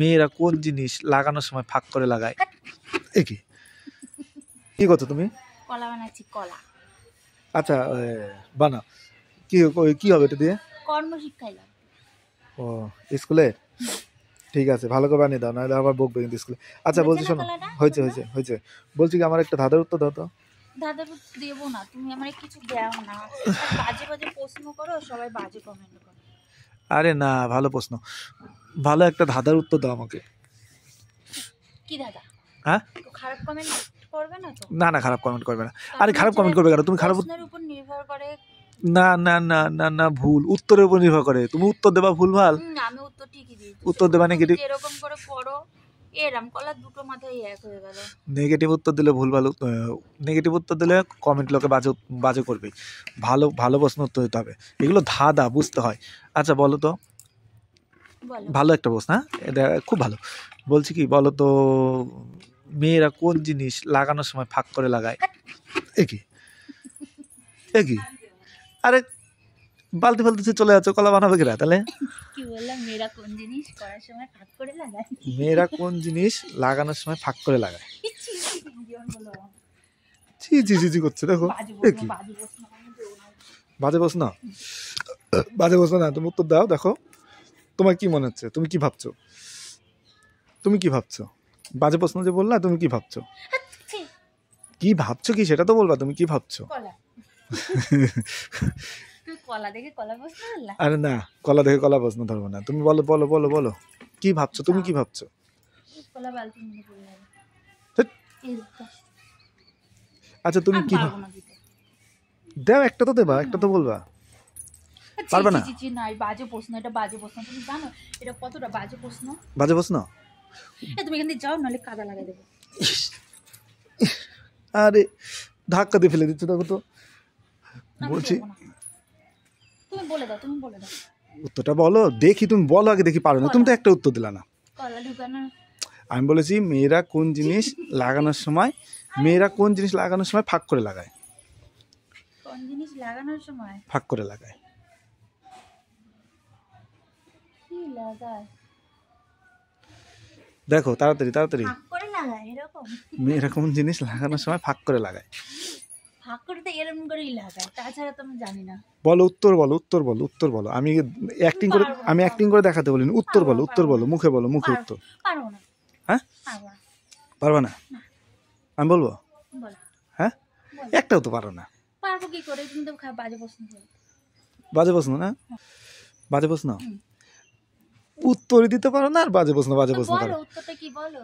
মেয়েরা কোন জিনিস লাগানোর সময় ফাঁক করে লাগায়? এ কি কি করছো তুমি? কলা বানাচ্ছি, কলা। আচ্ছা বানাও। কি কি হবে এটা দিয়ে? কর্মশিক্ষায় লাগবে। ও স্কুলে? ঠিক আছে, ভালো করে বানিয়ে দাও, নাহলে আবার বকবে কিন্তু স্কুলে। আচ্ছা বলছি, শোনো, হয়েছে হয়েছে হয়েছে। বলছি কি, আমার একটা ধাঁধার উত্তর দাও তো। ধাঁধার উত্তর দেবো না, তুমি আমার কিছু দাও না। বাজে বাজে প্রশ্ন করো, সবাই বাজে কমেন্ট করো। আরে না, ভালো প্রশ্ন, ভালো একটা ধাঁধার উত্তর দাও আমাকে। কি দাদা? হ্যাঁ, খারাপ কমেন্ট করবে না তো? না না, খারাপ কমেন্ট করবে না। আরে খারাপ কমেন্ট করবে কেন? তুমি খারাপ প্রশ্নের উপর নির্ভর করে। না না না না না, ভুল উত্তরের উপর নির্ভর করে। তুমি উত্তর দেবা ভুল ভাল, আমি উত্তর ঠিকই দিই। উত্তর দেবা নেগেটিভ। এরকম করে পড়ো, এরকম কলা দুটো মাথায় এক হয়ে গেল। নেগেটিভ উত্তর দিলে ভুল ভালো, নেগেটিভ উত্তর দিলে কমেন্ট লোকে বাজে বাজে করবে। ভালো ভালো প্রশ্ন উত্তর দিতে হবে, এগুলো ধাঁধা বুঝতে হয়। আচ্ছা বলো তো, ভালো একটা প্রশ্ন, হ্যাঁ এটা খুব ভালো। বলছি কি, বলো তো, মেয়েরা কোন জিনিস লাগানোর সময় ফাঁক করে লাগায়? এ কি এ কি? আরে বালতি ফালতি চলে যাচ্ছ, কলা বানাবে কিনা তাহলে? কি বললাম? মেয়েরা কোন জিনিস করার সময় ফাঁক করে লাগায়? মেয়েরা কোন জিনিস লাগানোর সময় ফাঁক করে লাগায়? জি জি জি জি করছে, দেখো। এ কি বাজে প্রশ্ন? বাজে প্রশ্ন না, তুমি উত্তর দাও। দেখো তোমার কি মনে হচ্ছে, তুমি কি ভাবছো? তুমি কি ভাবছো? বাজে প্রশ্ন যে বললা, তুমি কি ভাবছো? কি ভাবছো কি সেটা তো বলবা, তুমি কি ভাবছো? কলা দেখে কলা প্রশ্ন বললা? আরে না, কলা দেখে কলা প্রশ্ন ধরবো না। তুমি বলো বলো বলো বলো, কি ভাবছো? তুমি কি ভাবছো? কলা বালতি মনে পড়ে গেল। আচ্ছা তুমি কি দাও, একটা তো দেবা, একটা তো বলবা। পারবে না? না, বাজে প্রশ্ন, এটা বাজে প্রশ্ন। তুমি জানো এটা কতটা বাজে প্রশ্ন? বাজে প্রশ্ন? তুমি এখান থেকে যাও, নাহলে কাদা লাগাই দেবো। আরে ধাক্কা দিয়ে ফেলে দিচ্ছে, দেখো তো। বলছি তুমি বলে দাও, তুমি বলে দাও উত্তরটা বলো দেখি, তুমি বলো আগে দেখি, পারো না। তুমি তো একটা উত্তর দিলা না। কলা ঢুকানো। আমি বলেছি মেয়েরা কোন জিনিস লাগানোর সময়, মেয়েরা কোন জিনিস লাগানোর সময় ফাঁক করে লাগায়? কোন জিনিস লাগানোর সময় ফাঁক করে লাগায়? কি লাগায়? দেখো তাড়াতাড়ি তাড়াতাড়ি। ফাঁক করে লাগায় এরকম? মেয়েরা কোন জিনিস লাগানোর সময় ফাঁক করে লাগায়? ফাঁক করে তো এরকম করেই লাগায়, তাছাড়া তো আমি জানি না। বলো, উত্তর বলো, উত্তর বলো, উত্তর বলো। আমি অ্যাক্টিং করে, আমি অ্যাক্টিং করে দেখাতে বলিনি। উত্তর বলো, উত্তর বলো, মুখে বলো, মুখে উত্তর। পারবো না। হ্যাঁ, পারবা না? আমি বলবো? হ্যাঁ, একটাও তো পারো না। পারবো কি করে? তুমি তো বাজে প্রশ্ন করো। বাজে প্রশ্ন না, বাজে প্রশ্ন। উত্তর দিতে পারো না, আর বাজে প্রশ্ন বাজে প্রশ্ন করো। উত্তরটা কি বলো?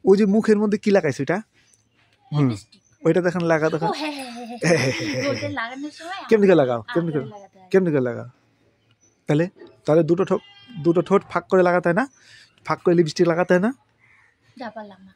ওই যে মুখের মধ্যে কি লাগাইছো ওইটা? ওইটা দেখেন, লাগা দেখো। কেমনি করে লাগাও, কেমনি করে, কেমনি করে লাগাও? তাহলে তাহলে দুটো ঠোঁট ফাঁক করে লাগাতে হয় না? ফাঁক করে লিপস্টিক লাগাতে হয় না? যা পারলাম না।